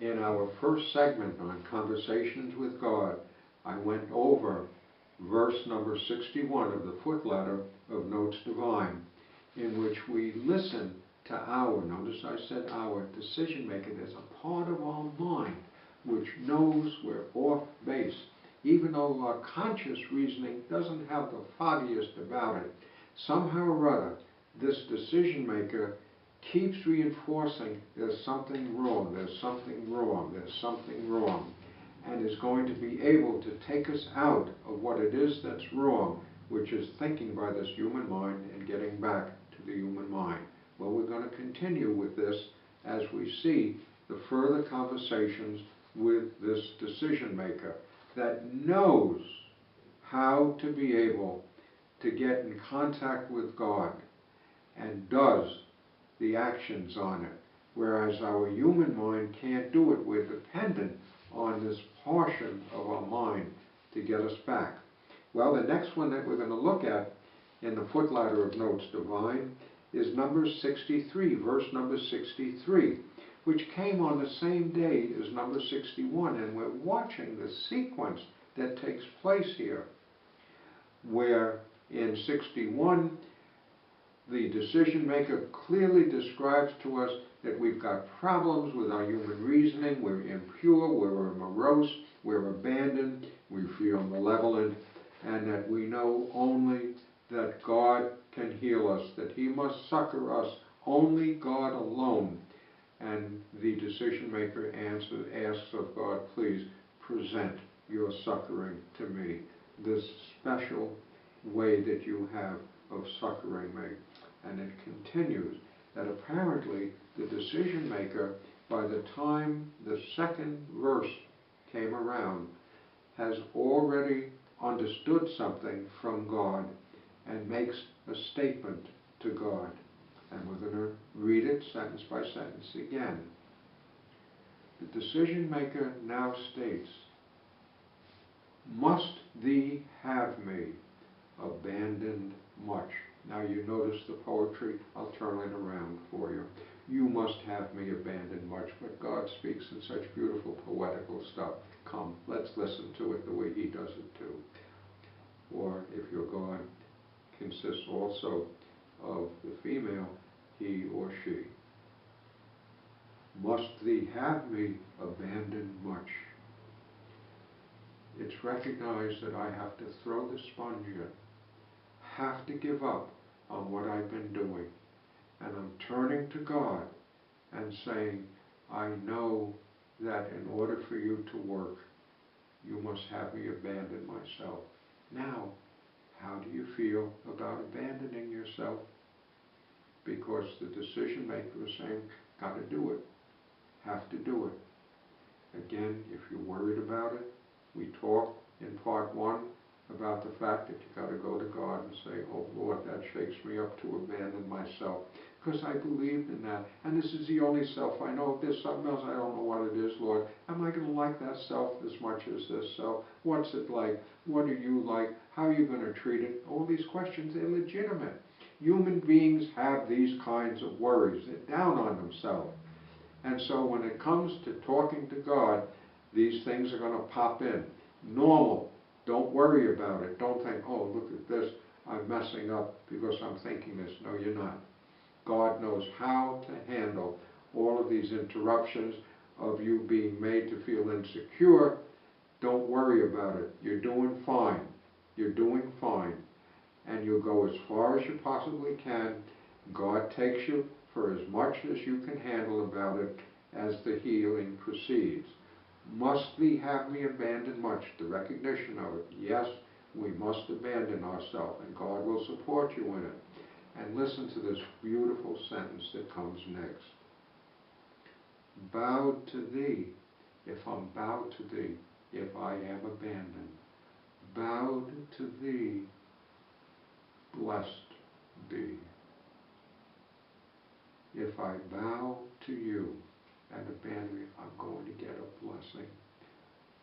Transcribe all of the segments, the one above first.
In our first segment on Conversations with God, I went over verse number 61 of the Footladder of Notes Divine, in which we listen to our, notice I said our, decision maker. There's a part of our mind which knows we're off base, even though our conscious reasoning doesn't have the foggiest about it. Somehow or other, this decision maker keeps reinforcing there's something wrong, there's something wrong, there's something wrong, and is going to be able to take us out of what it is that's wrong, which is thinking by this human mind and getting back to the human mind. Well, we're going to continue with this as we see the further conversations with this decision maker that knows how to be able to get in contact with God and does the actions on it, whereas our human mind can't do it. We're dependent on this portion of our mind to get us back. Well, the next one that we're going to look at in the Footladder of Notes Divine is number 63, verse number 63, which came on the same day as number 61, and we're watching the sequence that takes place here, where in 61, the decision maker clearly describes to us that we've got problems with our human reasoning, we're impure, we're morose, we're abandoned, we feel malevolent, and that we know only that God can heal us, that He must succor us, only God alone. And the decision maker asks of God, please present your succoring to me, this special way that you have of succoring me. And it continues that apparently the decision maker, by the time the second verse came around, has already understood something from God and makes a statement to God. And we're going to read it sentence by sentence again. The decision maker now states, "Must thee have me abandoned much?" Now you notice the poetry, I'll turn it around for you. You must have me abandoned much, but God speaks in such beautiful poetical stuff. Come, let's listen to it the way He does it too. Or if your God consists also of the female, he or she. Must thee have me abandoned much? It's recognized that I have to throw the sponge in, have to give up on what I've been doing. And I'm turning to God and saying, I know that in order for you to work, you must have me abandon myself. Now, how do you feel about abandoning yourself? Because the decision maker is saying, got to do it, have to do it. Again, if you're worried about it, we talked in part 1 about the fact that you got to go to God and say, oh Lord, that shakes me up to abandon myself, because I believed in that, and this is the only self I know. If there's something else, I don't know what it is, Lord. Am I going to like that self as much as this self? What's it like? What are you like? How are you going to treat it? All these questions, they're legitimate. Human beings have these kinds of worries. They're down on themselves. And so when it comes to talking to God, these things are going to pop in. Normal. Don't worry about it. Don't think, oh, look at this, I'm messing up because I'm thinking this. No, you're not. God knows how to handle all of these interruptions of you being made to feel insecure. Don't worry about it. You're doing fine. You're doing fine. And you'll go as far as you possibly can. God takes you for as much as you can handle about it as the healing proceeds. Must thee have me abandon much? The recognition of it. Yes, we must abandon ourselves, and God will support you in it. And listen to this beautiful sentence that comes next. Bowed to thee, if I'm bowed to thee, if I am abandoned. Bowed to thee, blessed be. If I bow to you and abandon me, I'm going to get a blessing.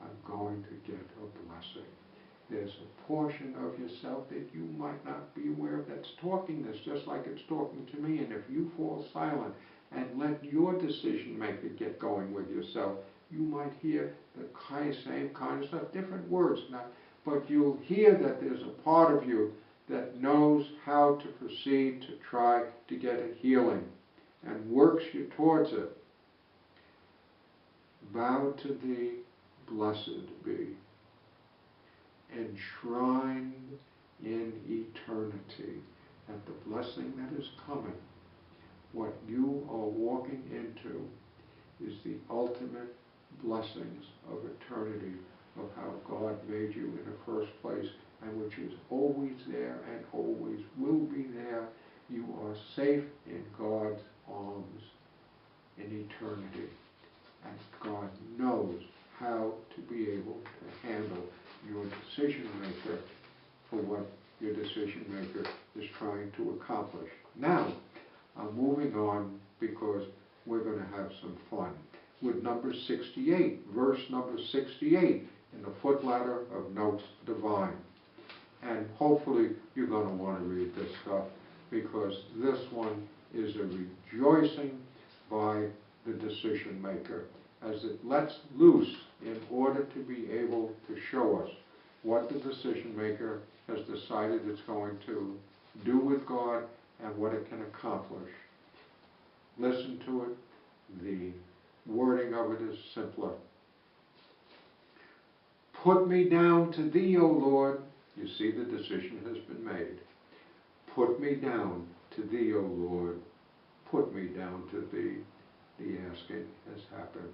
I'm going to get a blessing. There's a portion of yourself that you might not be aware of that's talking this, just like it's talking to me. And if you fall silent and let your decision maker get going with yourself. You might hear the same kind of stuff, different words, but you'll hear that there's a part of you that knows how to proceed to try to get a healing and works you towards it. Bow to thee, blessed be, enshrined in eternity, that the blessing that is coming, what you are walking into, is the ultimate blessings of eternity, of how God made you in the first place, and which is always there and always will be there. You are safe in God's arms in eternity. And God knows how to be able to handle your decision maker for what your decision maker is trying to accomplish. Now, I'm moving on because we're going to have some fun with number 68, verse number 68 in the Footladder of Notes Divine. And hopefully you're going to want to read this stuff, because this one is a rejoicing by the decision maker, as it lets loose in order to be able to show us what the decision maker has decided it's going to do with God and what it can accomplish. Listen to it. The wording of it is simpler. Put me down to thee, O Lord. You see, the decision has been made. Put me down to thee, O Lord. Put me down to thee. The asking has happened.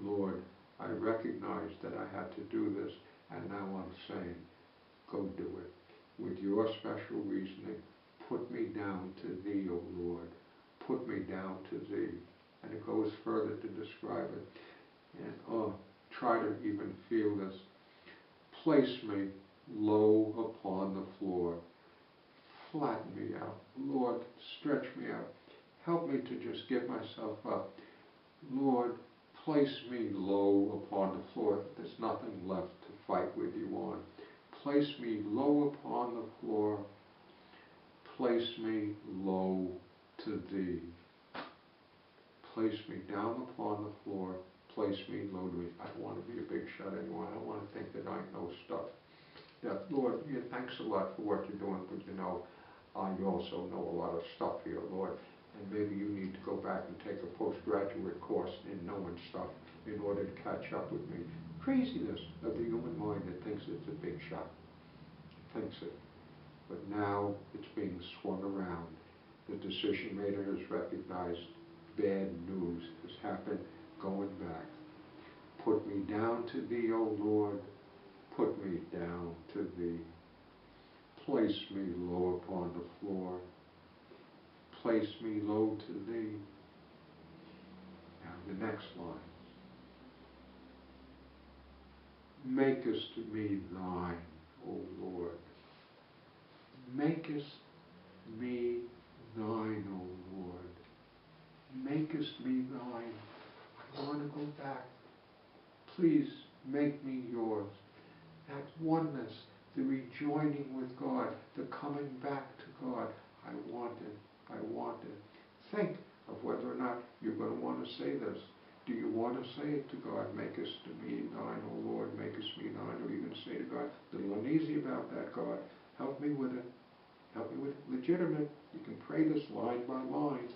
Lord, I recognize that I had to do this, and now I'm saying, go do it. With your special reasoning, put me down to thee, O Lord. Put me down to thee. And it goes further to describe it. And try to even feel this. Place me low upon the floor. Flatten me out. Lord, stretch me out. Help me to just give myself up. Lord, place me low upon the floor. There's nothing left to fight with you on. Place me low upon the floor. Place me low to thee. Place me down upon the floor. Place me low to thee. I don't want to be a big shot anymore. I don't want to think that I know stuff. That, Lord, thanks a lot for what you're doing, but you know, I also know a lot of stuff here, Lord. And maybe you need to go back and take a postgraduate course in knowing stuff in order to catch up with me. Craziness of the human mind that thinks it's a big shot. Thinks it. But now it's being swung around. The decision maker has recognized bad news has happened going back. Put me down to thee, O Lord. Put me down to thee. Place me low upon the floor. Place me low to thee. Now the next line. Makest me thine, O Lord. Makest me thine, O Lord. Makest me thine. I want to go back. Please make me yours. That oneness, the rejoining with God, the coming back to God. I want it. I want it. Think of whether or not you're going to want to say this. Do you want to say it to God, makest me thine, O Lord, makest me thine? Or are you going to say to God, a little uneasy about that, God, help me with it. Help me with it. Legitimate. You can pray this line by line.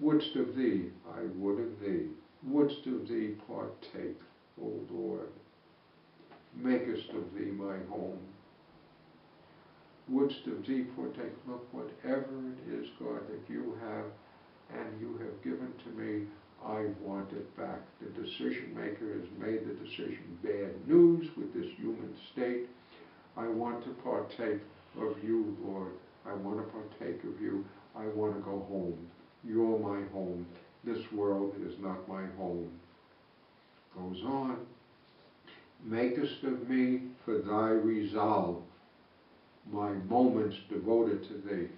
Wouldst of thee, I would of thee. Wouldst of thee partake, O Lord. Makest of thee my home. Wouldst of thee partake. Look, whatever it is, God, that you have and you have given to me, I want it back. The decision maker has made the decision. Bad news with this human state. I want to partake of you, Lord. I want to partake of you. I want to go home. You're my home. This world is not my home. Goes on. Makest of me for thy resolve my moments devoted to thee.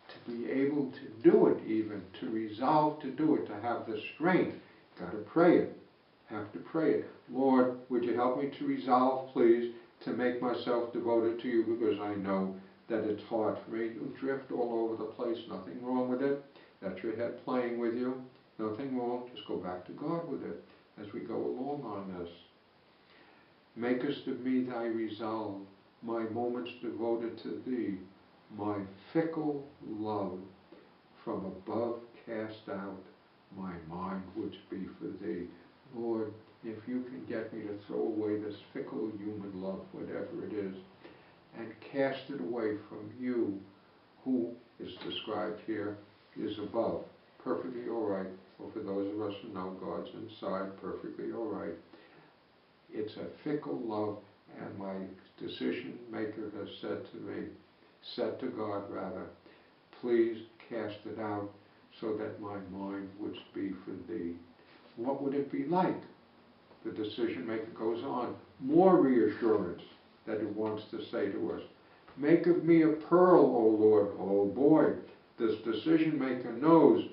To be able to do it even, to resolve to do it, to have the strength. Got to pray it. Have to pray it. Lord, would you help me to resolve, please, to make myself devoted to you, because I know that it's hard for me. You drift all over the place, nothing wrong with it. That's your head playing with you. Nothing wrong. Just go back to God with it as we go along on this. Makest of me thy resolve, my moments devoted to thee, my fickle love, from above cast out, my mind would be for thee. Lord, if you can get me to throw away this fickle human love, whatever it is, and cast it away from you, who is described here, is above, perfectly all right. Well, for those of us who know God's inside, perfectly all right. It's a fickle love, and my decision maker has said to God rather, please cast it out so that my mind would be for thee. What would it be like? The decision maker goes on. More reassurance that it wants to say to us. Make of me a pearl, O Lord. Oh boy, this decision maker knows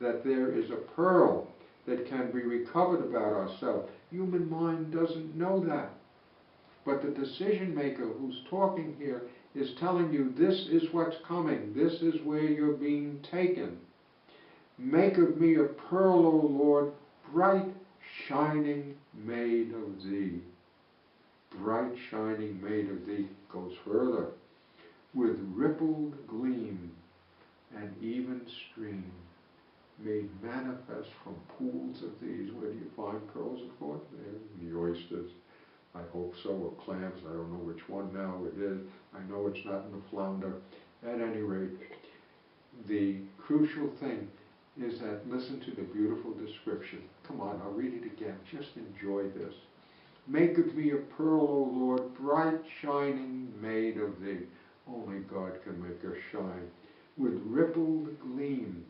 that there is a pearl that can be recovered about ourselves. Human mind doesn't know that. But the decision maker who's talking here is telling you this is what's coming. This is where you're being taken. Make of me a pearl, O Lord, bright shining made of thee. Bright shining made of thee goes further. With rippled gleam and even stream, made manifest from pools of these. Where do you find pearls, of course? In the oysters. I hope so, or clams. I don't know which one now it is. I know it's not in the flounder. At any rate, the crucial thing is that listen to the beautiful description. Come on, I'll read it again. Just enjoy this. Make of me a pearl, O Lord, bright shining made of thee. Only God can make us shine. With rippled gleam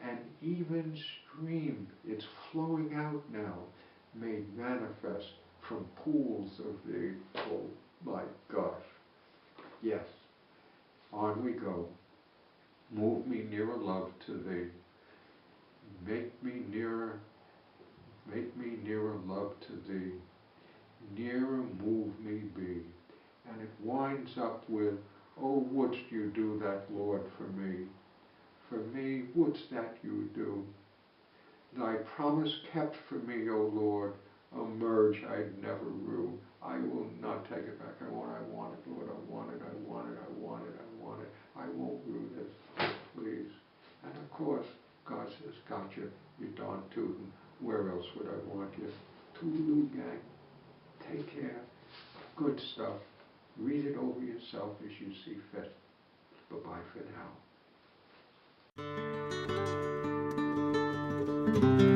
and even stream, it's flowing out now, made manifest from pools of thee. Oh my gosh. Yes. On we go. Move me nearer, love, to thee. Make me nearer, love, to thee. Nearer move me be. And it winds up with, oh, wouldst you do that, Lord, for me? For me, wouldst that you do? Thy promise kept for me, O Lord, a merge I'd never rue. I will not take it back. I want it, Lord. I want it. I won't rue this, please. And of course, God says, gotcha, you darn tootin'. Where else would I want you? Toodaloo, gang. Take care. Good stuff. Read it over yourself as you see fit. Bye-bye for now.